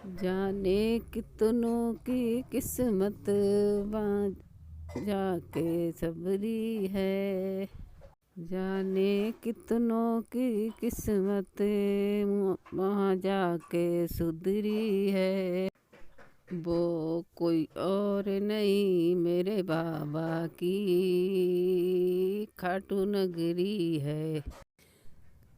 जाने कितनों की किस्मत वहाँ जाके सबरी है। जाने कितनों की किस्मत वहाँ जाके सुधरी है। वो कोई और नहीं मेरे बाबा की खाटू नगरी है।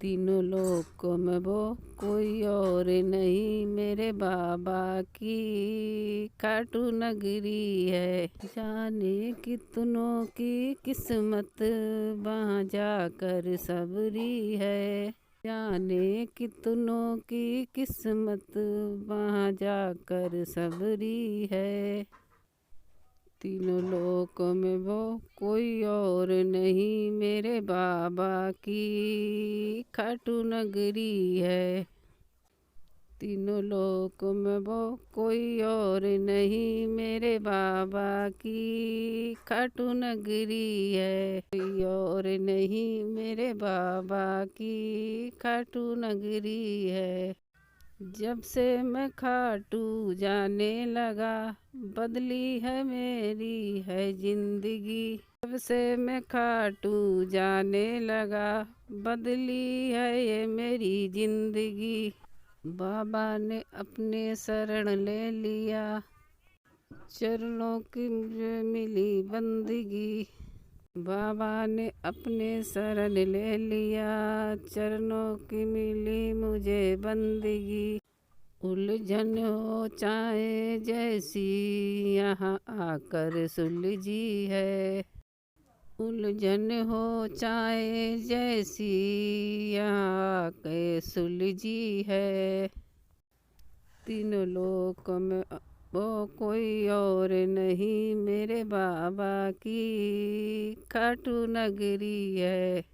तीनों लोकों में वो कोई और नहीं मेरे बाबा की खाटू नगरी है। जाने कितनों की किस्मत वहाँ जाकर सबरी है। जाने कितनों की किस्मत वहाँ जाकर सबरी है। तीनों लोकों में वो कोई और नहीं मेरे बाबा की खाटू नगरी है। तीनों लोकों में वो कोई और नहीं मेरे बाबा की खाटू नगरी है। कोई और नहीं मेरे बाबा की खाटू नगरी है। जब से मैं खाटू जाने लगा बदली है मेरी है जिंदगी। जब से मैं खाटू जाने लगा बदली है ये मेरी जिंदगी। बाबा ने अपने शरण ले लिया चरणों की मुझे मिली बंदगी। बाबा ने अपने शरण ले लिया चरणों की मिली मुझे बंदगी। उलझन हो चाहे जैसी यहाँ आकर सुलझी है। उलझन हो चाहे जैसी यहाँ आकर सुलझी है। तीनों लोक में वो कोई और नहीं मेरे बाबा की खाटू नगरी है।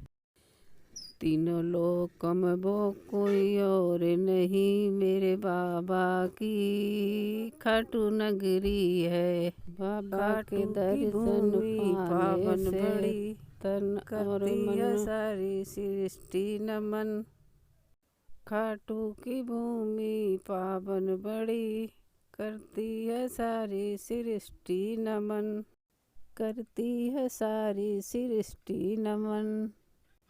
तीनों लोक में वो कोई और नहीं मेरे बाबा की खाटू नगरी है। बाबा के दर्शन पावन बड़ी तन और मन सारी सृष्टि नमन। खाटू की भूमि पावन बड़ी करती है सारी सृष्टि नमन। करती है सारी सृष्टि नमन।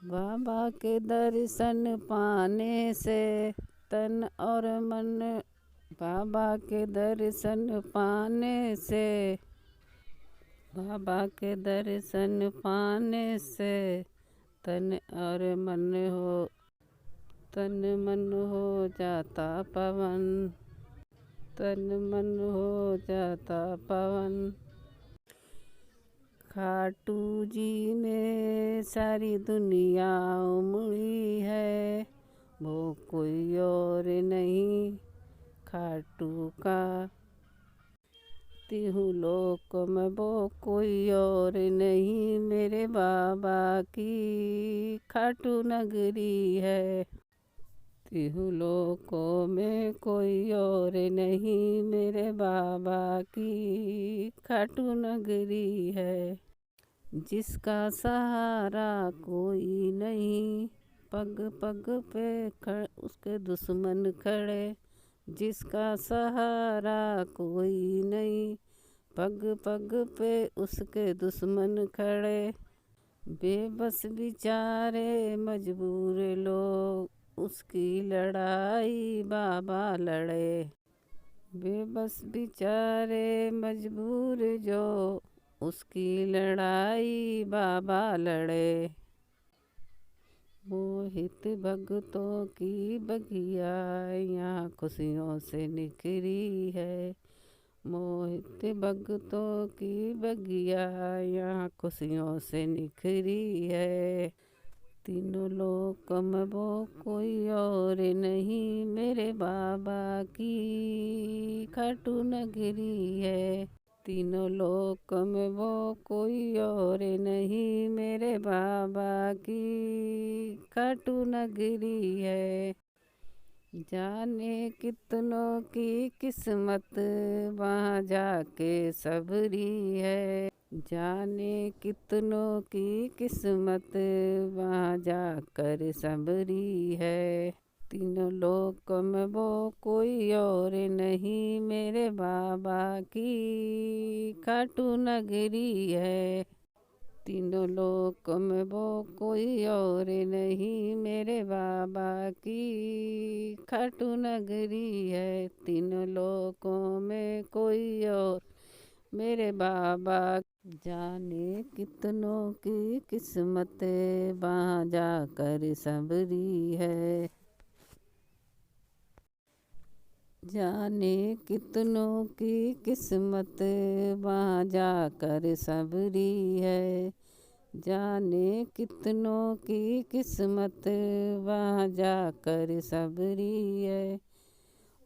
बाबा के दर्शन पाने से तन और मन। बाबा के दर्शन पाने से बाबा के दर्शन पाने से तन और मन हो तन मन हो जाता पवन। तन मन हो जाता पवन। खाटू जी में सारी दुनिया उमड़ी है। वो कोई और नहीं खाटू का। तीनों लोक में वो कोई और नहीं मेरे बाबा की खाटू नगरी है। तीनों लोकों में कोई और नहीं मेरे बाबा की खाटू नगरी है। जिसका सहारा कोई नहीं पग पग पे उसके दुश्मन खड़े। जिसका सहारा कोई नहीं पग पग पे उसके दुश्मन खड़े। बेबस बेचारे मजबूर लोग उसकी लड़ाई बाबा लड़े। बेबस बेचारे मजबूर जो उसकी लड़ाई बाबा लड़े। मोहित भगतों की बगिया यहाँ खुशियों से निखरी है। मोहित भगतों की बगिया यहाँ खुशियों से निखरी है। तीनों लोक में वो कोई और नहीं मेरे बाबा की खाटू नगरी है। तीनों लोक में वो कोई और नहीं मेरे बाबा की खाटू नगरी है। जाने कितनों की किस्मत वहाँ जाके सबरी है। जाने कितनों की किस्मत वहाँ जाकर सबरी है। तीनों लोक में वो कोई और नहीं, मेरे बाबा की खाटू नगरी है। तीनों लोक में वो कोई और नहीं, मेरे बाबा की खाटू नगरी है। तीनों लोकों में कोई और मेरे बाबा। जाने कितनों की किस्मत वहाँ जाकर सबरी है। जाने कितनों की किस्मत वहाँ जाकर सबरी है। जाने कितनों की किस्मत वहाँ जाकर सबरी है।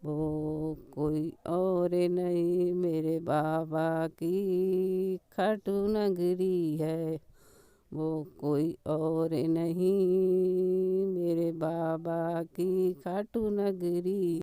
वो कोई और नहीं, मेरे बाबा की खाटू नगरी है। वो कोई और नहीं, मेरे बाबा की खाटू नगरी।